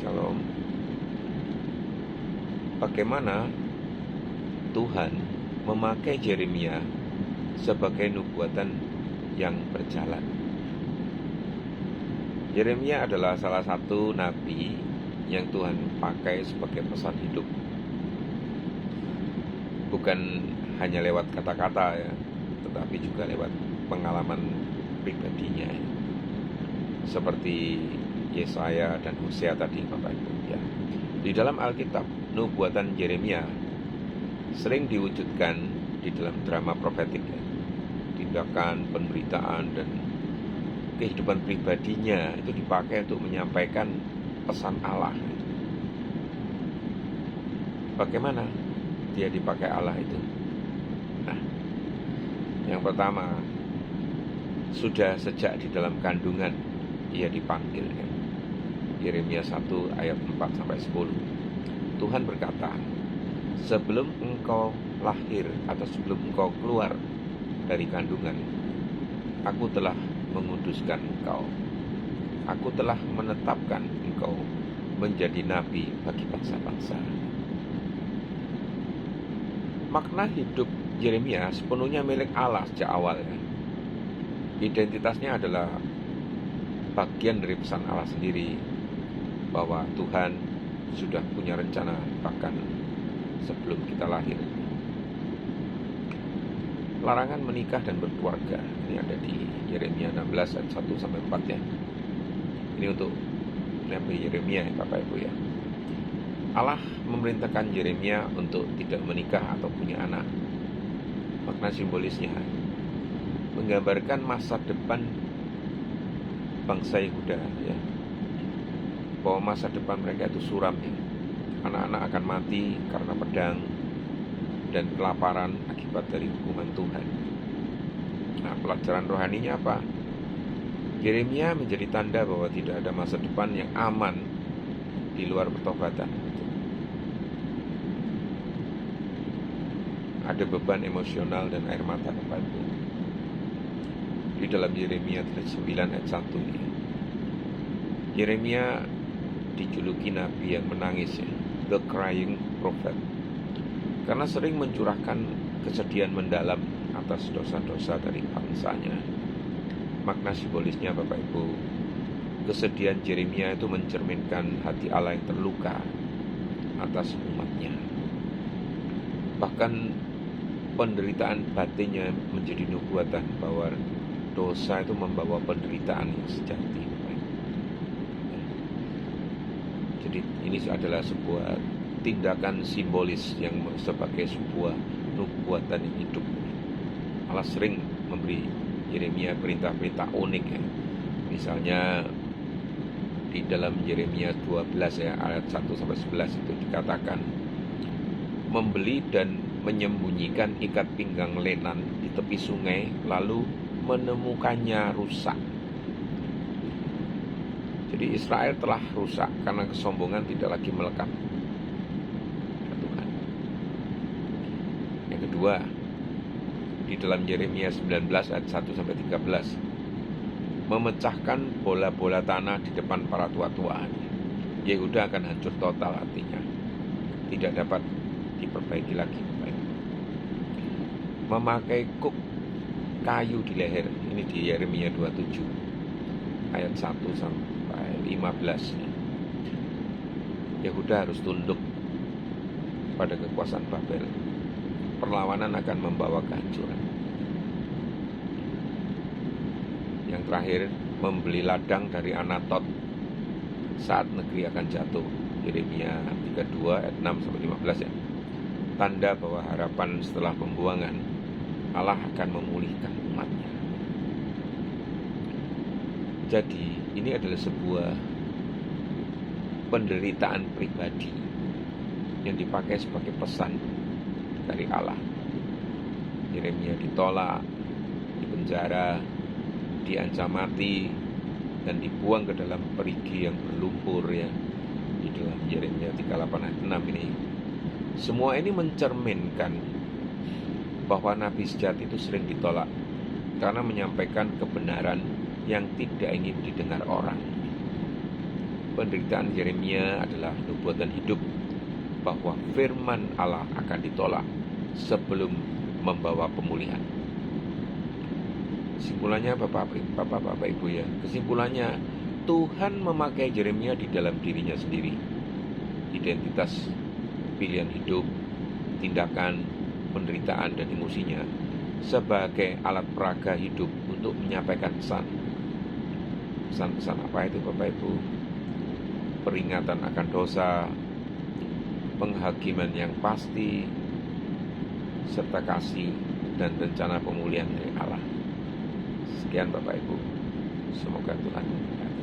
Shalom. Bagaimana Tuhan memakai Yeremia sebagai nubuatan yang berjalan. Yeremia adalah salah satu nabi yang Tuhan pakai sebagai pesan hidup. Bukan hanya lewat kata-kata ya, tetapi juga lewat pengalaman pribadinya. Seperti Yesaya dan Hosea tadi Bapak Ibu ya. Di dalam Alkitab, nubuatan Yeremia sering diwujudkan di dalam drama profetik ya. Tindakan, pemberitaan dan kehidupan pribadinya itu dipakai untuk menyampaikan pesan Allah. Bagaimana dia dipakai Allah itu? Nah, yang pertama, sudah sejak di dalam kandungan ia dipanggil ya. Yeremia 1 ayat 4-10. Tuhan berkata, sebelum engkau lahir atau sebelum engkau keluar dari kandungan, aku telah menguduskan engkau. Aku telah menetapkan engkau menjadi nabi bagi bangsa-bangsa. Makna hidup Yeremia sepenuhnya milik Allah sejak awal ya. Identitasnya adalah bagian dari pesan Allah sendiri, bahwa Tuhan sudah punya rencana bahkan sebelum kita lahir. Larangan menikah dan berkeluarga ini ada di Yeremia 16 ayat 1-4 ya. Ini untuk Nabi Yeremia ya Bapak Ibu ya. Allah memerintahkan Yeremia untuk tidak menikah atau punya anak. Makna simbolisnya menggambarkan masa depan bangsa Yehuda ya, bahwa masa depan mereka itu suram ya. Anak-anak akan mati karena pedang dan kelaparan akibat dari hukuman Tuhan. Nah, pelajaran rohaninya apa? Yeremia menjadi tanda bahwa tidak ada masa depan yang aman di luar pertobatan. Ada beban emosional dan air mata Bapak Ibu. Di dalam Yeremia 9 ayat 1 ini, Yeremia dijuluki nabi yang menangis ya, the crying prophet, karena sering mencurahkan kesedihan mendalam atas dosa-dosa dari bangsanya. Makna simbolisnya Bapak Ibu, kesedihan Yeremia itu mencerminkan hati Allah yang terluka atas umatnya. Bahkan penderitaan batinnya menjadi nubuatan bahwa dosa itu membawa penderitaan yang sejati. Jadi ini adalah sebuah tindakan simbolis yang sebagai sebuah nubuatan yang hidup. Allah sering memberi Yeremia perintah-perintah unik ya. Misalnya di dalam Yeremia 12 ya ayat 1-11 itu dikatakan, membeli dan menyembunyikan ikat pinggang lenan di tepi sungai, lalu menemukannya rusak. Jadi Israel telah rusak karena kesombongan tidak lagi melekat pada Tuhan. Yang kedua, di dalam Yeremia 19 ayat 1-13, memecahkan bola-bola tanah di depan para tua-tua. Yehuda akan hancur total, artinya tidak dapat diperbaiki lagi. Memakai kuk kayu di leher, ini di Yeremia 27 ayat 1-15. Yehuda harus tunduk pada kekuasaan Babel. Perlawanan akan membawa kehancuran. Yang terakhir, membeli ladang dari Anatot saat negeri akan jatuh. Yeremia 32 ayat 6-15 ya. Tanda bahwa harapan setelah pembuangan, Allah akan memulihkan umatnya. Jadi ini adalah sebuah penderitaan pribadi yang dipakai sebagai pesan dari Allah. Yeremia ditolak, dipenjara, diancam mati, dan dibuang ke dalam perigi yang berlumpur ya. Di dalam Yeremia 38 ayat 6 ini. Semua ini mencerminkan bahwa nabi sejati itu sering ditolak karena menyampaikan kebenaran yang tidak ingin didengar orang. penderitaan Yeremia adalah nubuatan hidup bahwa firman Allah akan ditolak sebelum membawa pemulihan. Kesimpulannya Bapak Ibu ya, kesimpulannya Tuhan memakai Yeremia di dalam dirinya sendiri. Identitas, pilihan hidup, tindakan, penderitaan dan emosinya sebagai alat peraga hidup untuk menyampaikan pesan. Pesan-pesan apa itu Bapak Ibu? Peringatan akan dosa, penghakiman yang pasti, serta kasih dan rencana pemulihan dari Allah. Sekian Bapak Ibu, semoga Tuhan memberkati.